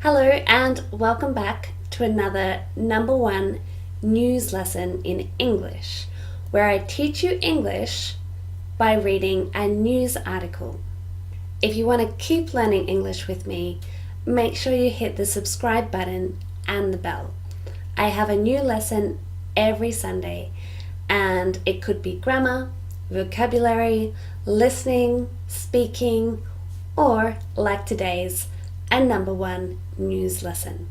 Hello and welcome back to another number one news lesson in English, where I teach you English by reading a news article. If you want to keep learning English with me, make sure you hit the subscribe button and the bell. I have a new lesson every Sunday, and it could be grammar, vocabulary, listening, speaking, or like today's, a number one news lesson.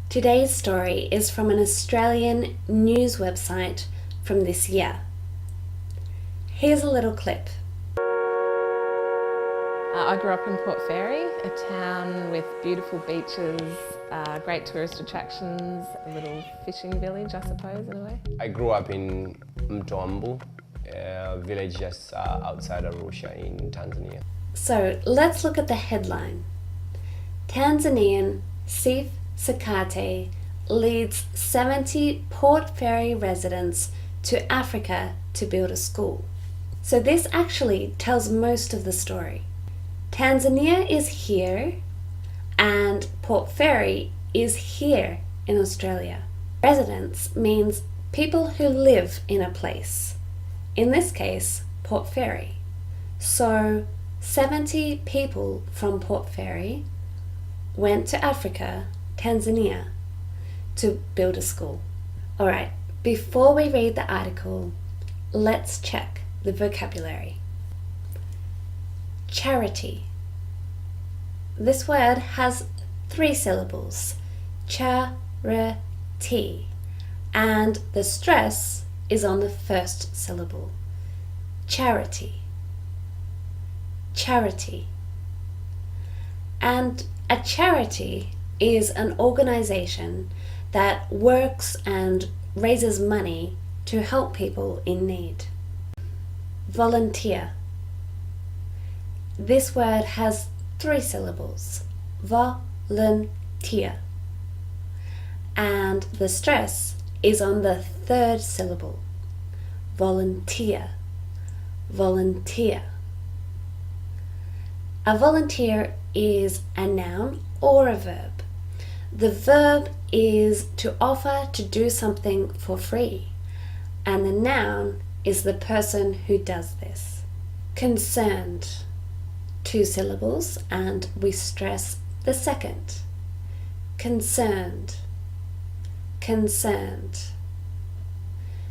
Today's story is from an Australian news website from this year. Here's a little clip. I grew up in Port Fairy, a town with beautiful beaches, great tourist attractions, a little fishing village, I suppose, in a way. I grew up in Mtombo, a village just outside Arusha in Tanzania. So let's look at the headline. Tanzanian Seif Sakate leads 70 Port Fairy residents to Africa to build a school. So this actually tells most of the story. Tanzania is here and Port Fairy is here in Australia. Residents means people who live in a place. In this case, Port Fairy. So 70 people from Port Fairy went to Africa, Tanzania, to build a school. Alright, before we read the article, let's check the vocabulary. Charity. This word has 3 syllables, cha-ra-ti, and the stress is on the first syllable. Charity. Charity. And a charity is an organization that works and raises money to help people in need. Volunteer. This word has 3 syllables, volunteer, and the stress is on the third syllable, volunteer, volunteer. A volunteer is a noun or a verb. The verb is to offer to do something for free, and the noun is the person who does this. Concerned. 2 syllables, and we stress the second. Concerned. Concerned.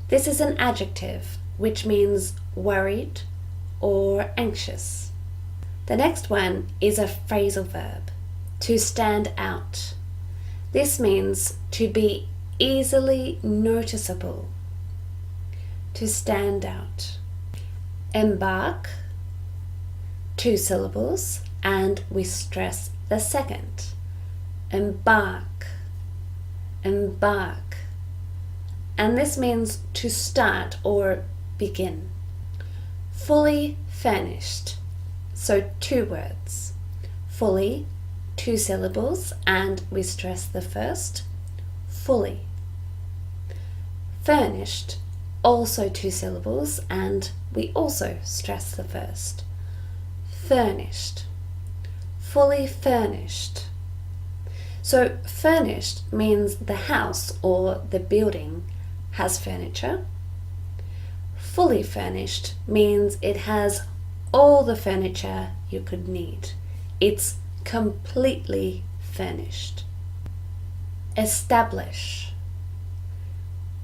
This is an adjective which means worried or anxious. The next one is a phrasal verb, to stand out. This means to be easily noticeable. To stand out. Embark. 2 syllables, and we stress the second. Embark. Embark. And this means to start or begin. Fully furnished. So 2 words. Fully, 2 syllables, and we stress the first. Fully. Furnished, also 2 syllables, and we also stress the first. Furnished. Fully furnished. So furnished means the house or the building has furniture. Fully furnished means it has all the furniture you could need. It's completely furnished. Establish.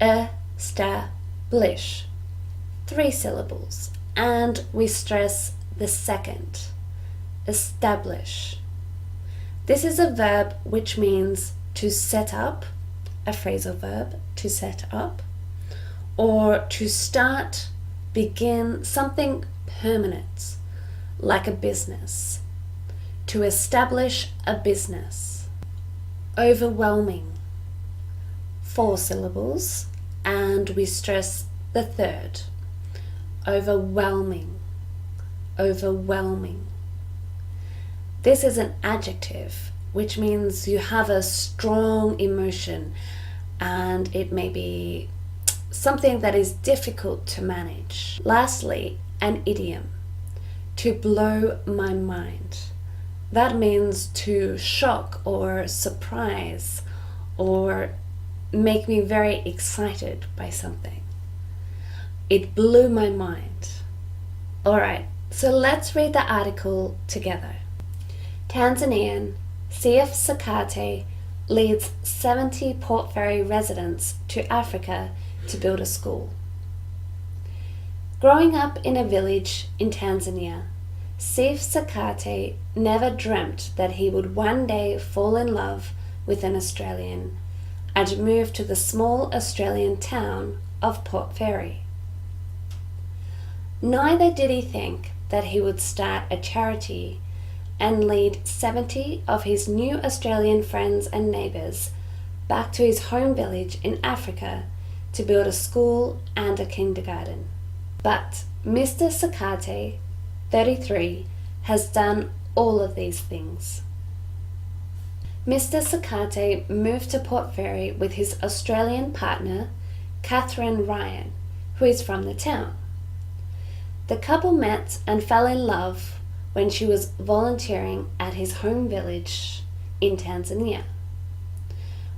Establish. 3 syllables, and we stress the second. Establish. This is a verb which means to set up, a phrasal verb, to set up, or to start, begin something permanent, like a business. To establish a business. Overwhelming. 4 syllables, and we stress the third. Overwhelming. Overwhelming. This is an adjective, which means you have a strong emotion and it may be something that is difficult to manage. Lastly, an idiom, to blow my mind. That means to shock or surprise or make me very excited by something. It blew my mind. Alright, so let's read the article together. Tanzanian CF Sakate leads 70 Port Fairy residents to Africa to build a school. Growing up in a village in Tanzania, Sif Sakate never dreamt that he would one day fall in love with an Australian and move to the small Australian town of Port Fairy. Neither did he think that he would start a charity and lead 70 of his new Australian friends and neighbours back to his home village in Africa to build a school and a kindergarten. But Mr. Sakate, 33, has done all of these things. Mr. Sakate moved to Port Fairy with his Australian partner, Catherine Ryan, who is from the town. The couple met and fell in love when she was volunteering at his home village in Tanzania.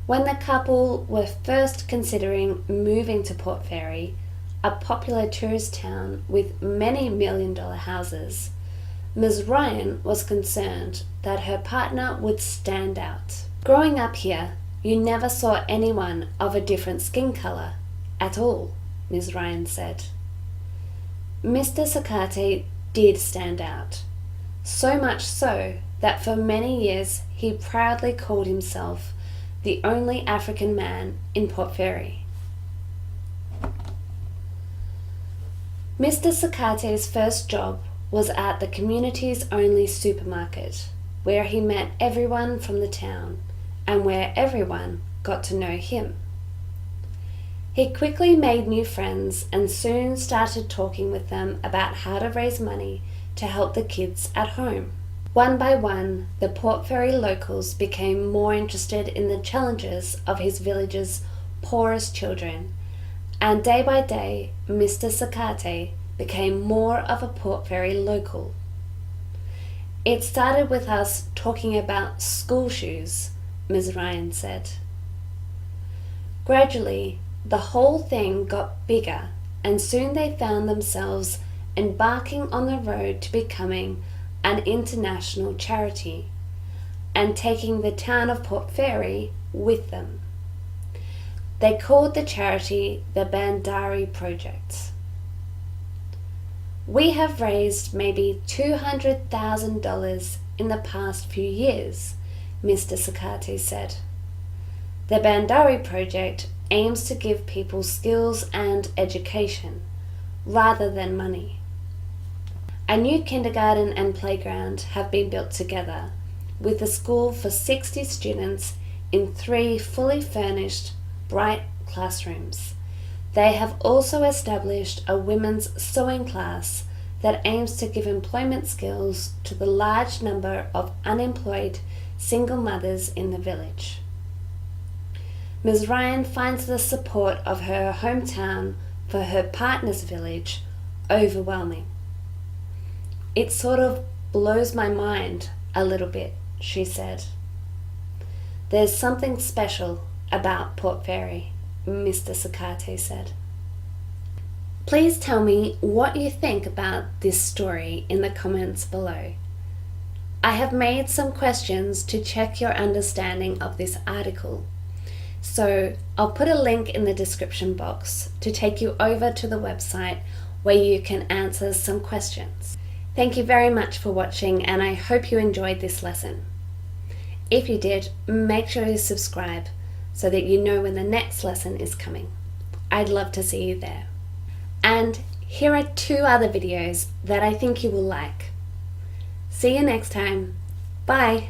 When the couple were first considering moving to Port Fairy, a popular tourist town with many million-dollar houses, Ms. Ryan was concerned that her partner would stand out. Growing up here, you never saw anyone of a different skin color at all, Ms. Ryan said. Mr. Sakate did stand out. So much so that for many years he proudly called himself the only African man in Port Fairy. Mr. Sakate's first job was at the community's only supermarket, where he met everyone from the town and where everyone got to know him. He quickly made new friends and soon started talking with them about how to raise money to help the kids at home. One by one, the Port Fairy locals became more interested in the challenges of his village's poorest children, and day by day, Mr. Sakate became more of a Port Fairy local. It started with us talking about school shoes, Ms. Ryan said. Gradually, the whole thing got bigger, and soon they found themselves embarking on the road to becoming an international charity and taking the town of Port Fairy with them. They called the charity the Bandari Project. We have raised maybe $200,000 in the past few years, Mr. Sakate said. The Bandari Project aims to give people skills and education rather than money. A new kindergarten and playground have been built together, with a school for 60 students in 3 fully furnished, bright classrooms. They have also established a women's sewing class that aims to give employment skills to the large number of unemployed single mothers in the village. Ms. Ryan finds the support of her hometown for her partner's village overwhelming. It sort of blows my mind a little bit, she said. There's something special about Port Fairy, Mr. Sakate said. Please tell me what you think about this story in the comments below. I have made some questions to check your understanding of this article, so I'll put a link in the description box to take you over to the website where you can answer some questions. Thank you very much for watching, and I hope you enjoyed this lesson. If you did, make sure to subscribe so that you know when the next lesson is coming. I'd love to see you there. And here are 2 other videos that I think you will like. See you next time. Bye!